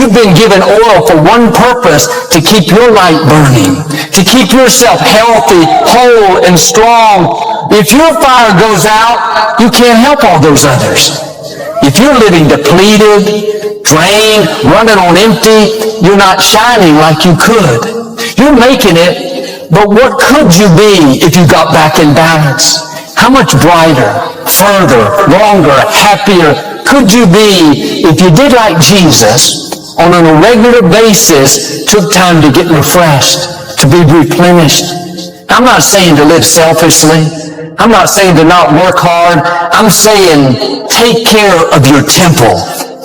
You've been given oil for one purpose, to keep your light burning, to keep yourself healthy, whole, and strong. If your fire goes out, you can't help all those others. If you're living depleted, drained, running on empty, you're not shining like you could. You're making it, but what could you be if you got back in balance? How much brighter, further, longer, happier could you be if you did like Jesus, on a regular basis, took time to get refreshed, to be replenished? I'm not saying to live selfishly. I'm not saying to not work hard. I'm saying take care of your temple,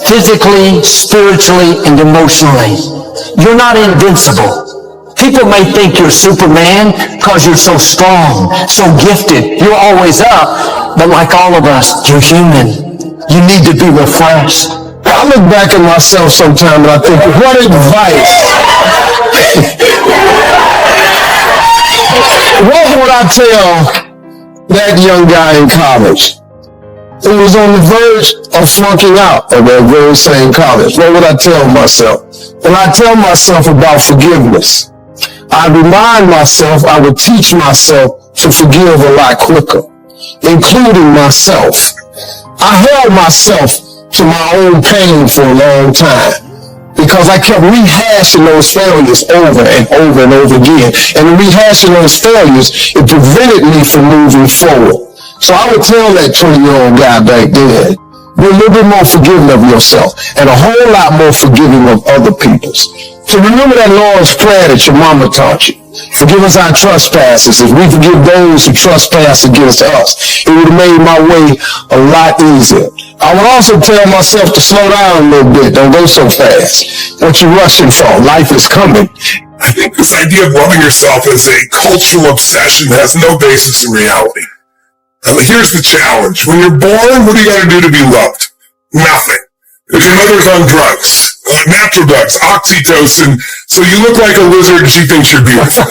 physically, spiritually, and emotionally. You're not invincible. People may think you're Superman because you're so strong, so gifted. You're always up, but like all of us, you're human. You need to be refreshed. I look back at myself sometimes and I think, what advice? What would I tell that young guy in college who was on the verge of flunking out of that very same college? What would I tell myself? When I tell myself about forgiveness, I remind myself, I would teach myself to forgive a lot quicker, including myself. I held myself to my own pain for a long time because I kept rehashing those failures over and over and over again. And rehashing those failures, it prevented me from moving forward. So I would tell that 20-year-old guy back then, be a little bit more forgiving of yourself and a whole lot more forgiving of other people's. So remember that Lord's Prayer that your mama taught you. Forgive us our trespasses as we forgive those who trespass against us. It would have made my way a lot easier. I would also tell myself to slow down a little bit. Don't go so fast. What you rushing for? Life is coming. I think this idea of loving yourself as a cultural obsession has no basis in reality. Here's the challenge. When you're born, what do you got to do to be loved? Nothing. If your mother's on drugs, natural drugs, oxytocin, so you look like a lizard and she thinks you're beautiful.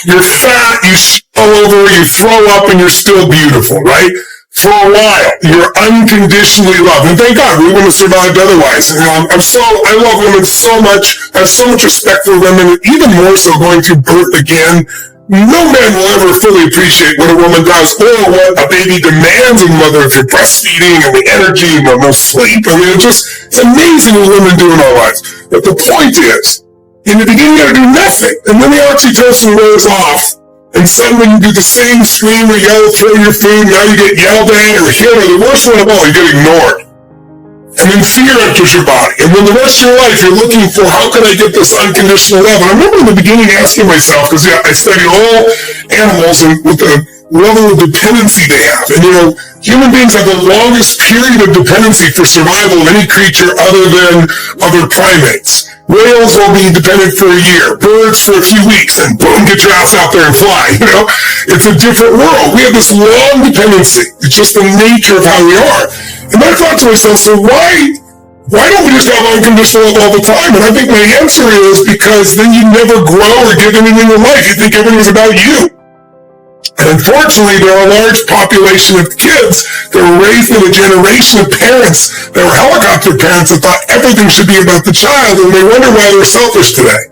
You're fat, you fall over, you throw up, and you're still beautiful, right? For a while, you're unconditionally loved. And thank God, we wouldn't have survived otherwise. I love women so much. I have so much respect for women, even more so going through birth again. No man will ever fully appreciate what a woman does or what a baby demands of a mother if you're breastfeeding and the energy and the no sleep. I mean, it's amazing what women do in our lives. But the point is, in the beginning, you gotta do nothing. And then the oxytocin wears off. And suddenly you do the same scream or yell, throw your food, now you get yelled at or hit, or the worst one of all, you get ignored. And then fear enters your body. And then the rest of your life, you're looking for, how can I get this unconditional love? And I remember in the beginning asking myself, because I studied all animals and with the level of dependency they have. And human beings have the longest period of dependency for survival of any creature other than other primates. Whales will be dependent for a year, birds for a few weeks, and boom, get your ass out there and fly. It's a different world. We have this long dependency. It's just the nature of how we are. And I thought to myself, so why don't we just have unconditional love all the time? And I think my answer is because then you never grow or give anything in life. You think everything's about you. And unfortunately, there are a large population of kids that were raised in a generation of parents that were helicopter parents that thought everything should be about the child, and they wonder why they're selfish today.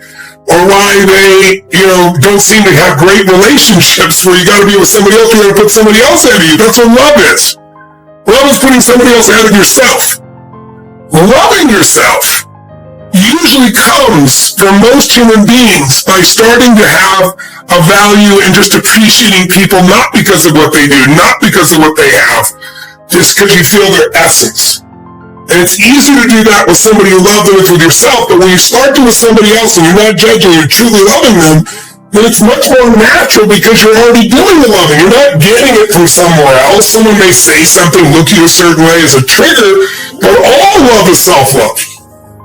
Or why they, don't seem to have great relationships where you gotta be with somebody else, you're gonna put somebody else ahead of you. That's what love is. Love is putting somebody else ahead of yourself. Loving yourself usually comes for most human beings by starting to have a value and just appreciating people, not because of what they do, not because of what they have, just because you feel their essence. And it's easy to do that with somebody you love than it's with yourself, but when you start to with somebody else and you're not judging, you're truly loving them, then it's much more natural because you're already doing the loving. You're not getting it from somewhere else. Someone may say something, look at you a certain way as a trigger, but all love is self-love.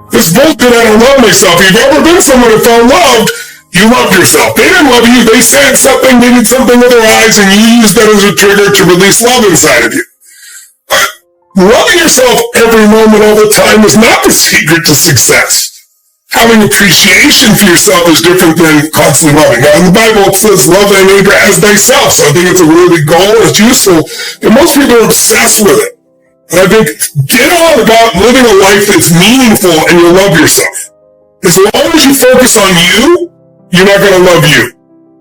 This bullshit, I don't love myself. If you've ever been someone who felt loved, you loved yourself. They didn't love you. They said something, they did something with their eyes, and you used that as a trigger to release love inside of you. But loving yourself every moment all the time is not the secret to success. Having appreciation for yourself is different than constantly loving. Now, in the Bible, it says, love thy neighbor as thyself. So I think it's a really good goal. It's useful. But most people are obsessed with it. And I think get on about living a life that's meaningful and you love yourself. As long as you focus on you, you're not going to love you.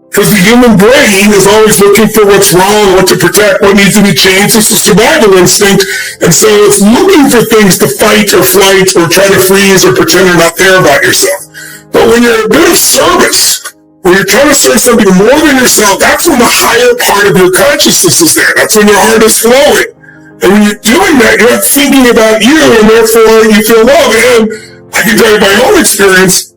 Because the human brain is always looking for what's wrong, what to protect, what needs to be changed. It's a survival instinct. And so it's looking for things to fight or flight or try to freeze or pretend you're not there about yourself. But when you're a bit of service, when you're trying to serve something more than yourself, that's when the higher part of your consciousness is there. That's when your heart is flowing. And when you're doing that, you're not thinking about you, and therefore you feel love. And I can tell you my own experience,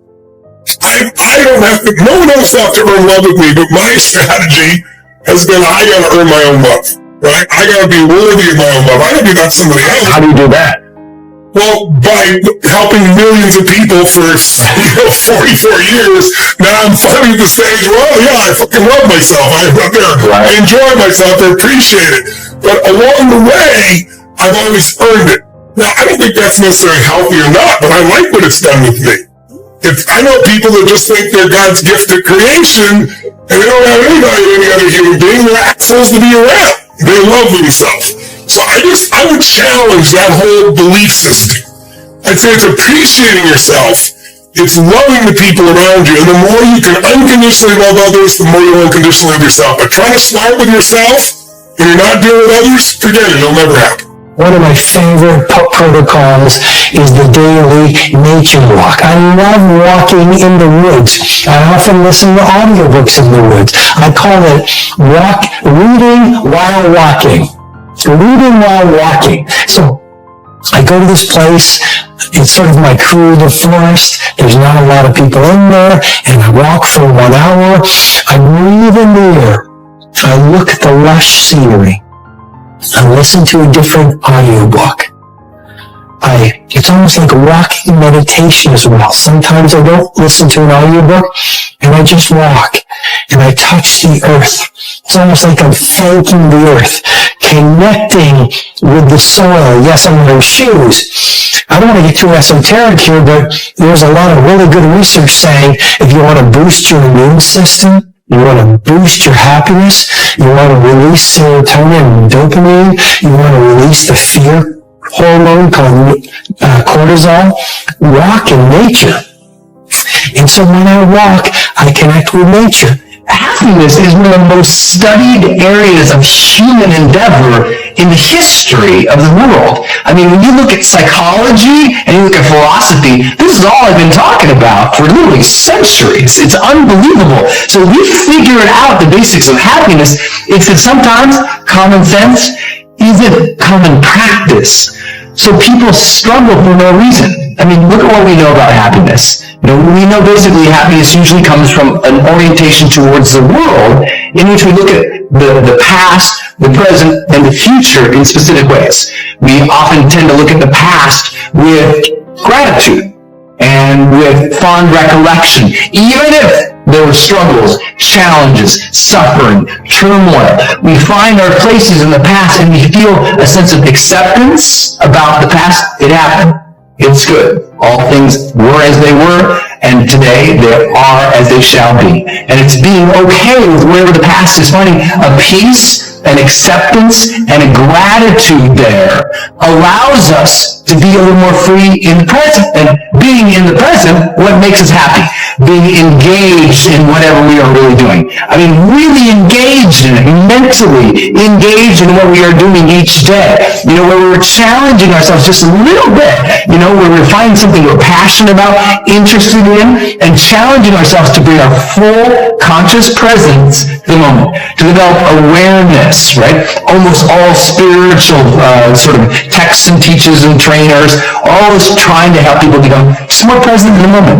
I don't have to, no one else will have to earn love with me, but my strategy has been I gotta earn my own love, right? I gotta be worthy of my own love. I don't do that to somebody else. How do you do that? Well, by helping millions of people for 44 years, now I'm finally at the stage, well, yeah, I fucking love myself. I enjoy myself. I appreciate it. But along the way, I've always earned it. Now, I don't think that's necessarily healthy or not, but I like what it's done with me. If I know people that just think they're God's gift at creation, and they don't have any value to any other human being, they're assholes to be around. They love themselves. So I would challenge that whole belief system. I'd say it's appreciating yourself. It's loving the people around you. And the more you can unconditionally love others, the more you'll unconditionally love yourself. But trying to start with yourself, and you're not dealing with others, forget it. It'll never happen. One of my favorite protocols is the daily nature walk. I love walking in the woods. I often listen to audiobooks in the woods. I call it reading while walking. Reading while walking. So I go to this place. It's sort of my crew, the forest. There's not a lot of people in there. And I walk for 1 hour. I breathe in the air. I look at the lush scenery. I listen to a different audiobook. It's almost like a walking meditation as well. Sometimes I don't listen to an audiobook, and I just walk, and I touch the earth. It's almost like I'm thanking the earth, connecting with the soil. Yes, I'm wearing shoes. I don't want to get too esoteric here, but there's a lot of really good research saying if you want to boost your immune system, you want to boost your happiness, you want to release serotonin and dopamine, you want to release the fear hormone called cortisol, walk in nature. And so when I walk, I connect with nature. Happiness is one of the most studied areas of human endeavor in the history of the world. I mean, when you look at psychology and you look at philosophy, this is all I've been talking about for literally centuries. It's unbelievable. So we figured out the basics of happiness. It's that sometimes common sense isn't common practice. So people struggle for no reason. I mean, look at what we know about happiness. We know basically happiness usually comes from an orientation towards the world in which we look at the past, the present, and the future in specific ways. We often tend to look at the past with gratitude and with fond recollection, even if there were struggles, challenges, suffering, turmoil. We find our places in the past and we feel a sense of acceptance about the past. It happened. It's good. All things were as they were, and today they are as they shall be. And it's being okay with wherever the past is, finding a peace, an acceptance, and a gratitude there allows us to be a little more free in the present. And being in the present, what makes us happy? Being engaged in whatever we are really doing. I mean, really engaged in it, mentally engaged in what we are doing each day. Where we're challenging ourselves just a little bit, where we're finding something we're passionate about, interested in, and challenging ourselves to bring our full conscious presence to the moment, to develop awareness, right? Almost all spiritual sort of texts and teachers and trainers, always trying to help people become just more present in the moment,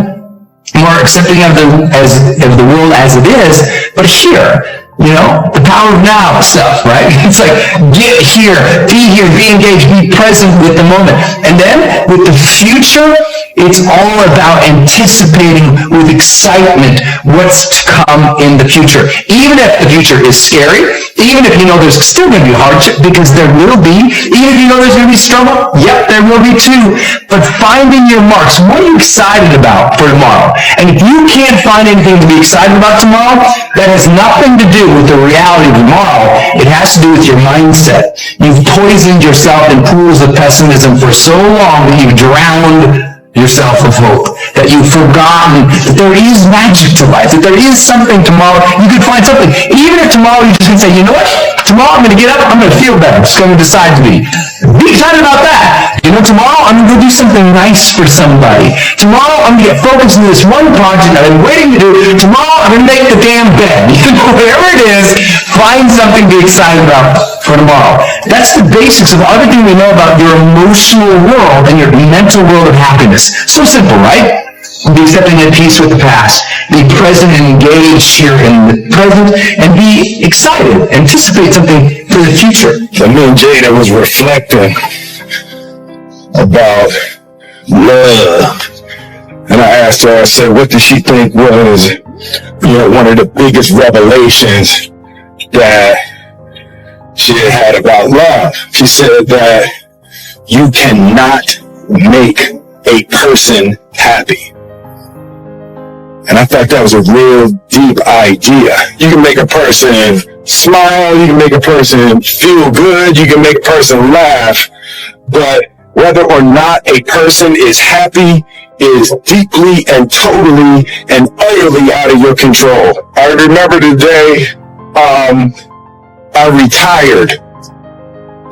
more accepting of the world as it is, but here, the power of now stuff, right? It's like, get here, be engaged, be present with the moment. And then with the future, It's all about anticipating with excitement what's to come in the future. Even if the future is scary, even if you know there's still going to be hardship, because there will be, even if you know there's going to be struggle, yep, there will be too. But finding your marks, what are you excited about for tomorrow? And if you can't find anything to be excited about tomorrow, that has nothing to do with the reality of tomorrow. It has to do with your mindset. You've poisoned yourself in pools of pessimism for so long that you've drowned yourself of hope, that you've forgotten that there is magic to life, that there is something tomorrow. You could find something. Even if tomorrow you just can say, you know what? Tomorrow I'm going to get up, I'm going to feel better. It's going to decide to be. Be excited about that. You know, tomorrow I'm going to go do something nice for somebody. Tomorrow I'm going to get focused on this one project I've been waiting to do. Tomorrow I'm going to make the damn bed. You know, whatever it is, find something to be excited about for tomorrow. That's the basics of everything we know about your emotional world and your mental world of happiness. So simple, right? Be accepting at peace with the past. Be present and engaged here in the present, and be excited. Anticipate something for the future. So me and Jada was reflecting about love. And I asked her, I said, what did she think was, one of the biggest revelations that she had about love? She said that you cannot make a person happy. And I thought that was a real deep idea. You can make a person smile, you can make a person feel good, you can make a person laugh, but whether or not a person is happy is deeply and totally and utterly out of your control. I remember the day I retired.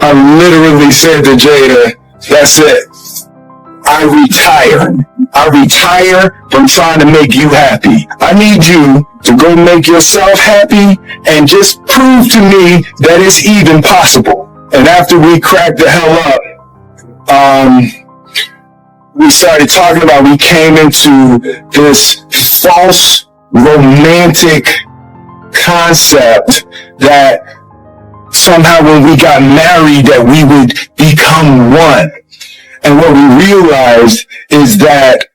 I literally said to Jada, that's it. I retire from trying to make you happy. I need you to go make yourself happy and just prove to me that it's even possible. And after we cracked the hell up, we started talking about, we came into this false romantic concept that somehow when we got married that we would become one. And what we realized is that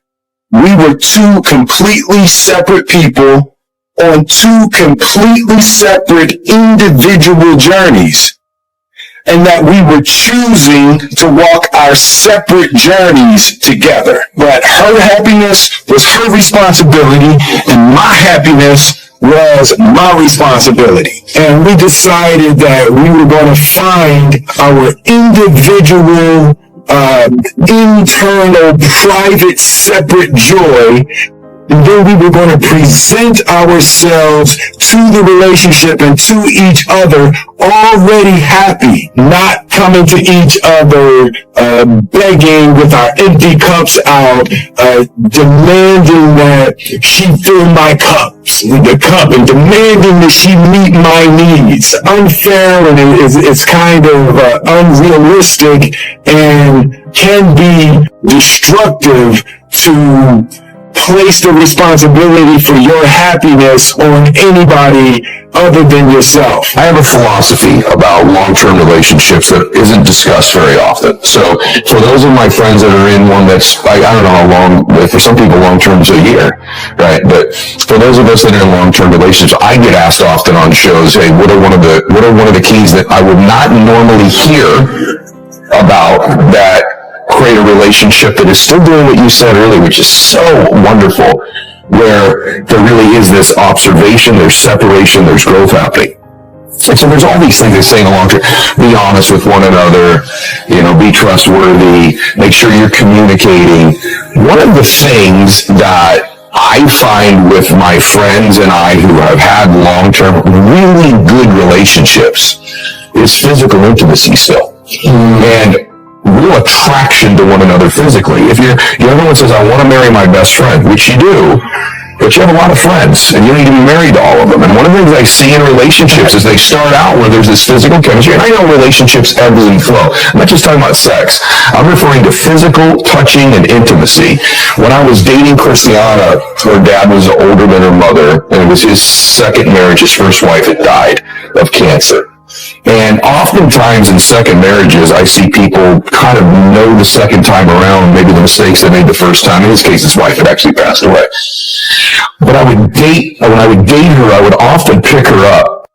we were two completely separate people on two completely separate individual journeys. And that we were choosing to walk our separate journeys together. But her happiness was her responsibility, and my happiness was my responsibility. And we decided that we were going to find our individual internal, private, separate joy, and then we were going to present ourselves to the relationship and to each other already happy, not coming to each other begging with our empty cups out, demanding that she fill my cups with the cup and demanding that she meet my needs. Unfair, and it's kind of unrealistic and can be destructive to place the responsibility for your happiness on anybody other than yourself. I have a philosophy about long-term relationships that isn't discussed very often. So for those of my friends that are in one that's, I don't know how long, for some people long-term is a year, right? But for those of us that are in long-term relationships, I get asked often on shows, hey, what are one of the keys that I would not normally hear about that create a relationship that is still doing what you said earlier, which is so wonderful, where there really is this observation, there's separation, there's growth happening. And so there's all these things they're saying along to be honest with one another, be trustworthy, make sure you're communicating. One of the things that I find with my friends and I who have had long-term, really good relationships is physical intimacy still. And real attraction to one another physically. If everyone says, I want to marry my best friend, which you do, but you have a lot of friends, and you need to be married to all of them. And one of the things I see in relationships is they start out where there's this physical chemistry, and I know relationships ebb and flow. I'm not just talking about sex. I'm referring to physical touching and intimacy. When I was dating Christiana, her dad was older than her mother, and it was his second marriage. His first wife had died of cancer. And oftentimes in second marriages, I see people kind of know the second time around, maybe the mistakes they made the first time. In his case, his wife had actually passed away. But when I would date her, I would often pick her up.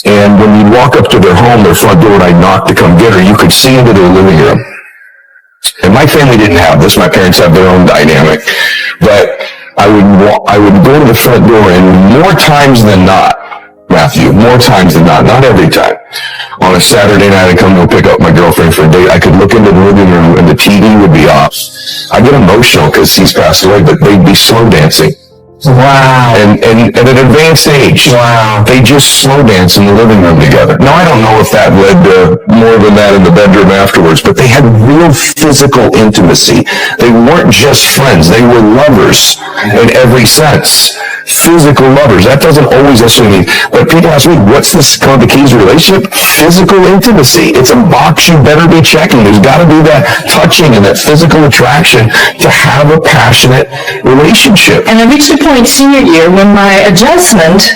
And when we'd walk up to their home, their front door, and I'd knock to come get her, you could see into their living room. And my family didn't have this. My parents have their own dynamic. But I would go to the front door, and more times than not, Matthew, more times than not every time, on a Saturday night I'd come to pick up my girlfriend for a date, I could look into the living room and the TV would be off. I get emotional because he's passed away, but they'd be slow dancing. Wow. And at an advanced age, Wow. they just slow dance in the living room together. Now, I don't know if that led to more than that in the bedroom afterwards, but they had real physical intimacy. They weren't just friends. They were lovers in every sense. Physical lovers. That doesn't always necessarily mean, but people ask me, what's this called the keys to relationship? Physical intimacy. It's a box you better be checking. There's got to be that touching and that physical attraction to have a passionate relationship. And I reached a point senior year when my adjustment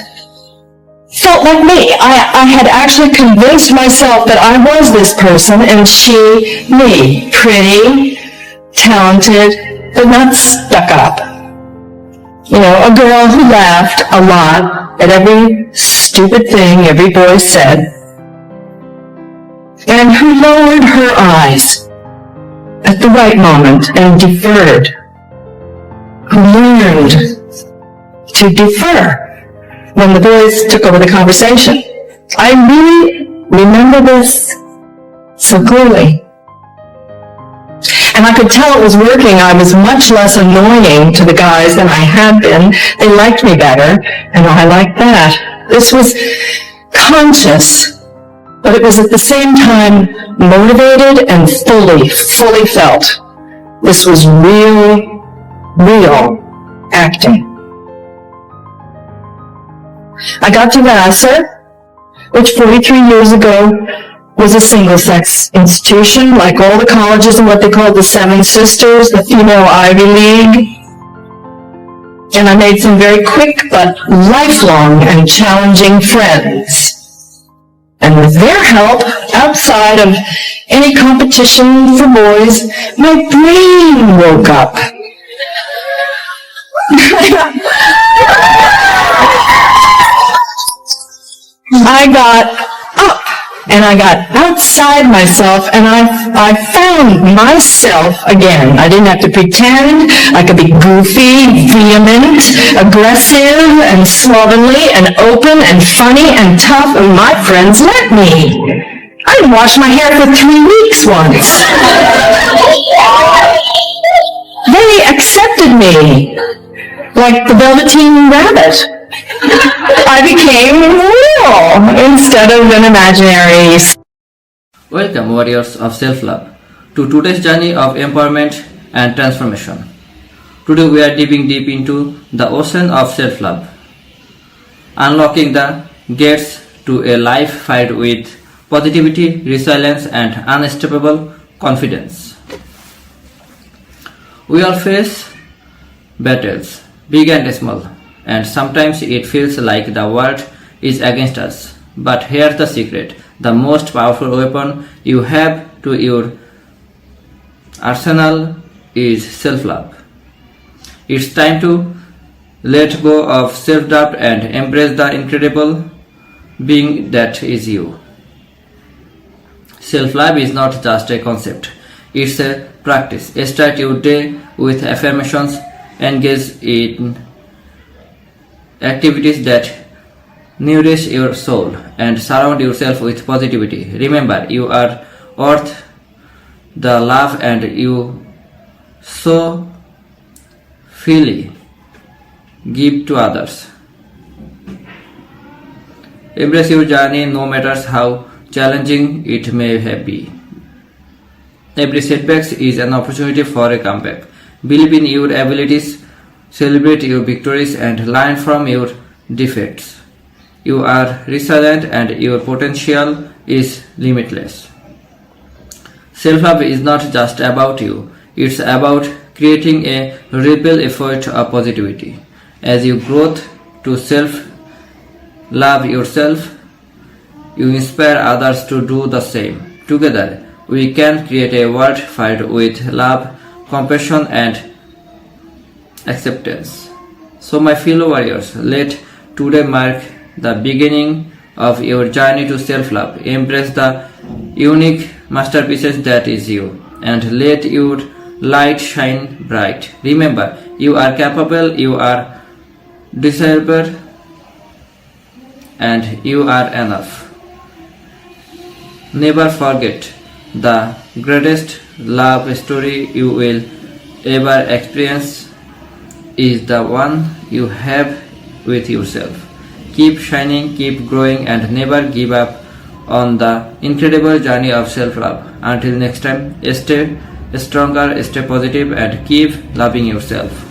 felt like me. I had actually convinced myself that I was this person and she me. Pretty, talented, but not stuck up. You know, a girl who laughed a lot at every stupid thing every boy said, and who lowered her eyes at the right moment and deferred, who learned to defer when the boys took over the conversation. I really remember this so clearly. And I could tell it was working. I was much less annoying to the guys than I had been. They liked me better, and I liked that. This was conscious, but it was at the same time motivated and fully felt. This was real acting. I got to Vassar, which 43 years ago was a single-sex institution, like all the colleges in what they called the Seven Sisters, the female Ivy League. And I made some very quick but lifelong and challenging friends. And with their help, outside of any competition for boys, my brain woke up. I got up and I got outside myself and I found myself again. I didn't have to pretend. I could be goofy, vehement, aggressive, and slovenly, and open, and funny, and tough, and my friends let me. I didn't wash my hair for 3 weeks once. They accepted me like the Velveteen Rabbit. I became real instead of an imaginary. Welcome, warriors of self-love, to today's journey of empowerment and transformation. Today we are diving deep into the ocean of self-love, unlocking the gates to a life filled with positivity, resilience, and unstoppable confidence. We all face battles, big and small, and sometimes it feels like the world is against us. But here's the secret: the most powerful weapon you have to your arsenal is self-love. It's time to let go of self-doubt and embrace the incredible being that is you. Self-love is not just a concept, it's a practice. Start your day with affirmations, engage in activities that nourish your soul, and surround yourself with positivity. Remember, you are worth the love and you so freely give to others. Embrace your journey no matter how challenging it may be. Every setback is an opportunity for a comeback. Believe in your abilities, celebrate your victories, and learn from your defeats. You are resilient and your potential is limitless. Self-love is not just about you, it's about creating a ripple effect of positivity. As you grow to self-love yourself, you inspire others to do the same. Together, we can create a world filled with love, compassion, and acceptance. So, my fellow warriors, let today mark the beginning of your journey to self-love. Embrace the unique masterpieces that is you, and let your light shine bright. Remember, you are capable, you are desirable, and you are enough. Never forget, the greatest love story you will ever experience is the one you have with yourself. Keep shining, keep growing, and never give up on the incredible journey of self-love. Until next time, stay stronger, stay positive, and keep loving yourself.